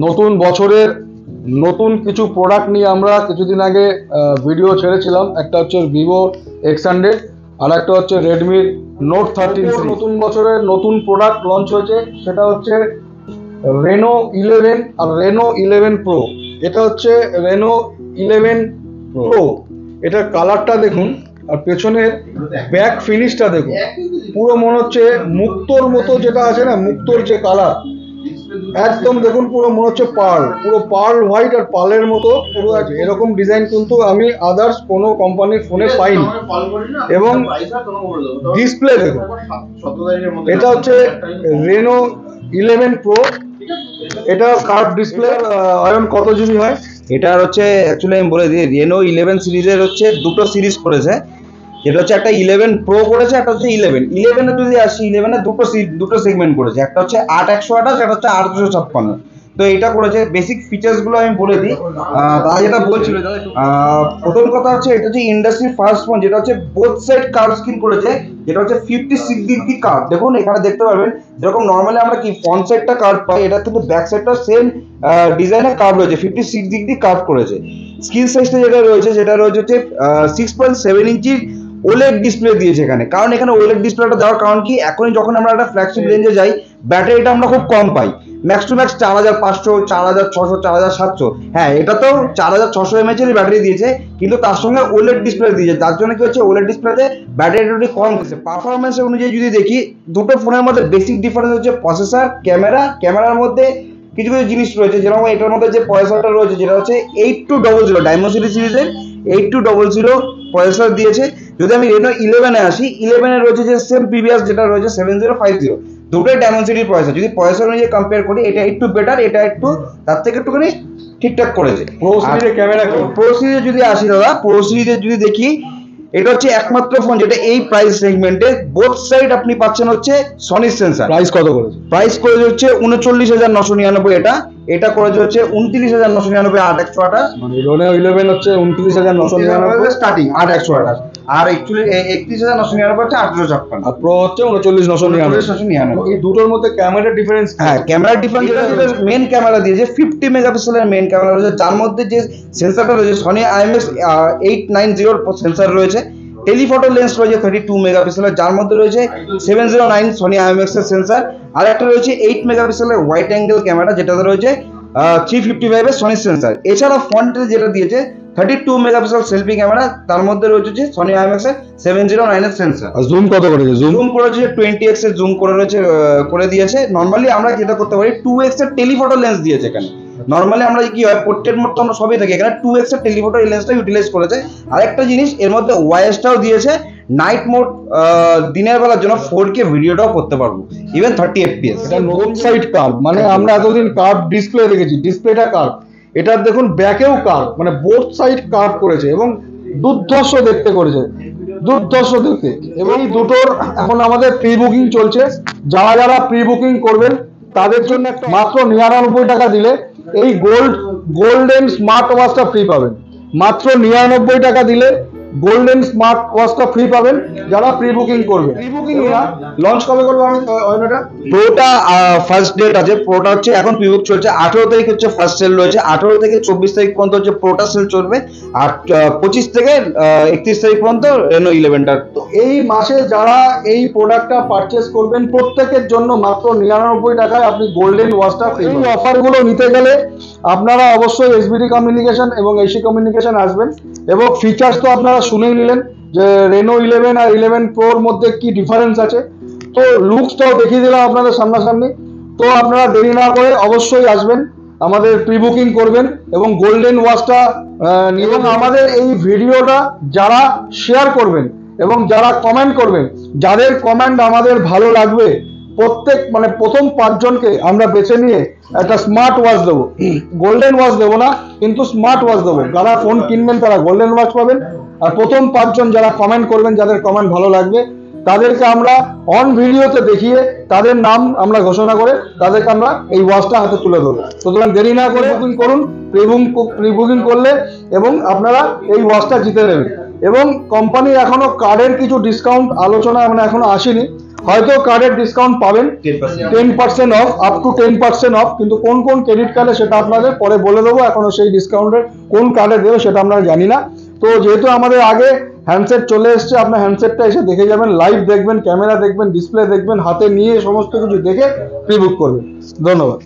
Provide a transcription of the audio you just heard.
নতুন বছরের নতুন কিছু প্রোডাক্ট নিয়ে আমরা কিছুদিন আগে ভিডিও ছেড়েছিলাম। একটা হচ্ছে ভিভো X100 আর একটা হচ্ছে রেডমি নোট 13। নতুন বছরের নতুন প্রোডাক্ট লঞ্চ হয়েছে, সেটা হচ্ছে রেনো 11 আর রেনো 11 প্রো। এটা হচ্ছে রেনো 11 প্রো। এটার কালারটা দেখুন আর পেছনের ব্যাক ফিনিশটা দেখুন, পুরো মনে হচ্ছে মুক্তোর মতো, যেটা আছে না মুক্তোর যে কালার, একদম দেখুন পুরো মনে হচ্ছে পার্ল, পুরো পার্ল হোয়াইট আর পার্লের মতো পুরো আছে। এরকম ডিজাইন কিন্তু আমি আদার্স কোনো কোম্পানির ফোনে পাইনি। এবং ডিসপ্লে দেখুন, এটা হচ্ছে রেনো 11 প্রো। এটা কার্ভ ডিসপ্লে। অয়ন কত জিবি হয়? এটার হচ্ছে অ্যাকচুয়ালি আমি বলে দিই, রেনো 11 সিরিজের হচ্ছে দুটো সিরিজ করেছে। যেটা হচ্ছে একটা 11 প্রো করেছে, একটা হচ্ছে 11 যদি আসি, 11 দুটো সেগমেন্ট করেছে। একটা হচ্ছে 8128, একটা হচ্ছে 856। তো এটা করেছে। বেসিক ফিচার্স গুলো আমি বলে দিই। তারা যেটা বলছিল, প্রথম কথা হচ্ছে এটা হচ্ছে ইন্ডাস্ট্রি ফার্স্ট ফোন, যেটা হচ্ছে বোথ সাইড কার্ভ স্ক্রিন করেছে, যেটা হচ্ছে 56 ডিগ্রি কার্ভ। দেখুন এখানে দেখতে পারবেন, যেরকম নর্মালি আমরা কি ফ্রন্ট সাইডটা কার্ভ পাই, এটা কিন্তু ব্যাক সাইডটা সেম ডিজাইনের কার্ভ রয়েছে, 56 ডিগ্রি কার্ভ করেছে। স্ক্রিন সাইজটা যেটা রয়েছে সেটা রয়েছে হচ্ছে 6.7 ইঞ্চির ওলেড ডিসপ্লে দিয়েছে এখানে। কারণ এখানে ওলেড ডিসপ্লেটা দেওয়ার কারণ কি, এখনই যখন আমরা একটা ফ্ল্যাগশিপ রেঞ্জে যাই, ব্যাটারিটা আমরা খুব কম পাই, ম্যাক্স টু ম্যাক্স 4500, 4600, 4700। হ্যাঁ, এটা তো 4600 mAh এর ব্যাটারি দিয়েছে, কিন্তু তার সঙ্গে ওলেড ডিসপ্লে দিয়েছে, যার জন্য কি হচ্ছে ওলেড ডিসপ্লেতে ব্যাটারিটা একটু কম দিচ্ছে। পারফরমেন্স অনুযায়ী যদি দেখি, দুটো ফোনের মধ্যে বেসিক ডিফারেন্স হচ্ছে প্রসেসর, ক্যামেরার মধ্যে কিছু কিছু জিনিস রয়েছে। যেরকম এটার মধ্যে যে প্রসেসরটা রয়েছে, যেটা হচ্ছে 8200 ডায়মন্ড সিরিজের 8200 প্রসেসর দিয়েছে। যদি আমি রেনো 11-এ আসি, 11-এ রয়েছে যে সেম প্রিভিয়াস যেটা রয়েছে 7050। দুটোই ডায়মন্ড সিরিজ প্রসেসর। যদি প্রসেসর অনুযায়ী কম্পেয়ার করি, এটা একটু বেটার, এটা একটু তার থেকে একটুখানি ঠিকঠাক করেছে। প্রো সিরিজের ক্যামেরা, প্রো সিরিজে যদি আসি দাদা, প্রো সিরিজে যদি দেখি, এটা হচ্ছে একমাত্র ফোন যেটা এই প্রাইস সেগমেন্টে বোথ সাইড আপনি পাচ্ছেন হচ্ছে সনির সেন্সর। প্রাইস কত করেছে? প্রাইস করেছে হচ্ছে 39,999। এটা করেছে হচ্ছে 29,999 8128। মানে রেনো 11 হচ্ছে 29,999 স্টার্টিং 8128, আর অ্যাকচুয়ালি 31,999 হচ্ছে 856, আর প্রো হচ্ছে 39,999। এই দুটোর মধ্যে ক্যামেরা ডিফারেন্স? হ্যাঁ, ক্যামেরা ডিফারেন্স, মেন ক্যামেরা দিয়েছে 50 মেগাপিক্সেলের মেন ক্যামেরা রয়েছে, যার মধ্যে যে সেন্সরটা রয়েছে সনি IMX 890 সেন্সর রয়েছে। টেলিফটো লেন্স রয়েছে 32 মেগাপিক্সেলের, যার মধ্যে রয়েছে 709 সনি IMX এর সেন্সর। আর একটা রয়েছে 8 মেগাপিক্সেলের ওয়াইড অ্যাঙ্গেল ক্যামেরা, যেটাতে রয়েছে 355 এর সনি সেন্সর। এছাড়া ফ্রন্টে যেটা দিয়েছে 32 মেগাপিক্সেল সেলফি ক্যামেরা, তার মধ্যে রয়েছে যে সনি IMX এর 709 এর সেন্সর। আর জুম কত করেছে? জুম করেছে 20x এর জুম করে দিয়েছে। নরমালি আমরা যেটা করতে পারি 2x এর টেলিফটো লেন্স দিয়েছে এখানে। নরমালি আমরা কি হয়, পোর্ট্রেট মোড তো আমরা সবই থাকি, এখানে 2x এর টেলিফটো লেন্সটা ইউটিলাইজ করেছে। আরেকটা জিনিস, এর মধ্যে ওয়াইএসটাও দিয়েছে, নাইট মোড, দিনের বেলার জন্য 4K ভিডিওটাও করতে পারবো, ইভেন 30 FPS। এটা নোট সাইড কার্ভ, মানে আমরা এতদিন কার্ভ ডিসপ্লে দেখেছি, ডিসপ্লেটা কার্ভ, এটা দেখুন ব্যাকেও কার্ভ, মানে বোথ সাইড কার্ভ করেছে এবং দুর্ধর্ষ দেখতে করেছে, দুর্ধর্ষ দেখতে। এবং এই দুটোর এখন আমাদের প্রি বুকিং চলছে। যারা যারা প্রি বুকিং করবেন তাদের জন্য একটা মাত্র 99 টাকা দিলে এই গোল্ডেন স্মার্ট ওয়াচটা ফ্রি পাবেন। মাত্র 99 টাকা দিলে গোল্ডেন স্মার্ট ওয়াচটা ফ্রি পাবেন যারা প্রি বুকিং করবে। প্রি বুকিং না, লঞ্চ কবে করবো আমি ওটা? প্রোটা ফার্স্ট ডেট আছে, প্রোটা হচ্ছে এখন প্রি বুক চলছে। 18 তারিখ হচ্ছে ফার্স্ট সেল রয়েছে, 18 থেকে 24 তারিখ পর্যন্ত হচ্ছে প্রোটা সেল চলবে, আর 25 থেকে 31 তারিখ পর্যন্ত রেনো 11টা। তো এই মাসে যারা এই প্রোডাক্টটা পারচেস করবেন, প্রত্যেকের জন্য মাত্র 99 টাকায় আপনি গোল্ডেন ওয়াচটা ফ্রি। এই অফারগুলো নিতে গেলে আপনারা অবশ্যই এসবিডি কমিউনিকেশন এবং এসি কমিউনিকেশন আসবেন। এবং ফিচার্স তো আপনারা শুনেই নিলেন যে রেনো 11 আর 11 প্রোর মধ্যে কি ডিফারেন্স আছে। তো লুকসটাও দেখিয়ে দিলাম আপনাদের সামনাসামনি। তো আপনারা দেরি না করে অবশ্যই আসবেন, আমাদের প্রি বুকিং করবেন এবং গোল্ডেন ওয়াচটা এবং আমাদের এই ভিডিওটা যারা শেয়ার করবেন এবং যারা কমেন্ট করবেন, যাদের কমেন্ট আমাদের ভালো লাগবে, প্রথম 5 জনকে আমরা বেছে নিয়ে একটা স্মার্ট ওয়াচ দেবো। গোল্ডেন ওয়াচ দেবো না, কিন্তু স্মার্ট ওয়াচ দেবো। যারা ফোন কিনবেন তারা গোল্ডেন ওয়াচ পাবেন। আর প্রথম 5 জন যারা কমেন্ট করবেন, যাদের কমেন্ট ভালো লাগবে, তাদেরকে আমরা অন ভিডিওতে দেখিয়ে তাদের নাম আমরা ঘোষণা করে তাদেরকে আমরা এই ওয়াচটা হাতে তুলে দেবো। সুতরাং দেরি না করে বুকিং করুন, প্রি বুকিং করলে এবং আপনারা এই ওয়াচটা জিতে নেবেন। এবং কোম্পানি এখনো কার্ডের কিছু ডিসকাউন্ট আলোচনা এখনো আসেনি, হয়তো কার্ডের ডিসকাউন্ট পাবেন 10% অফ, আপ টু 10% অফ, কিন্তু কোন কোন ক্রেডিট কার্ডে সেটা আপনাদের পরে বলে দেবো। এখনো সেই ডিসকাউন্টের কোন কার্ডে দেবে সেটা আমরা জানি না। তো যেহেতু আমাদের আগে হ্যান্ডসেট চলে এসছে, আপনার হ্যান্ডসেটটা এসে দেখে যাবেন, লাইভ দেখবেন, ক্যামেরা দেখবেন, ডিসপ্লে দেখবেন, হাতে নিয়ে সমস্ত কিছু দেখে প্রি বুক করবেন। ধন্যবাদ।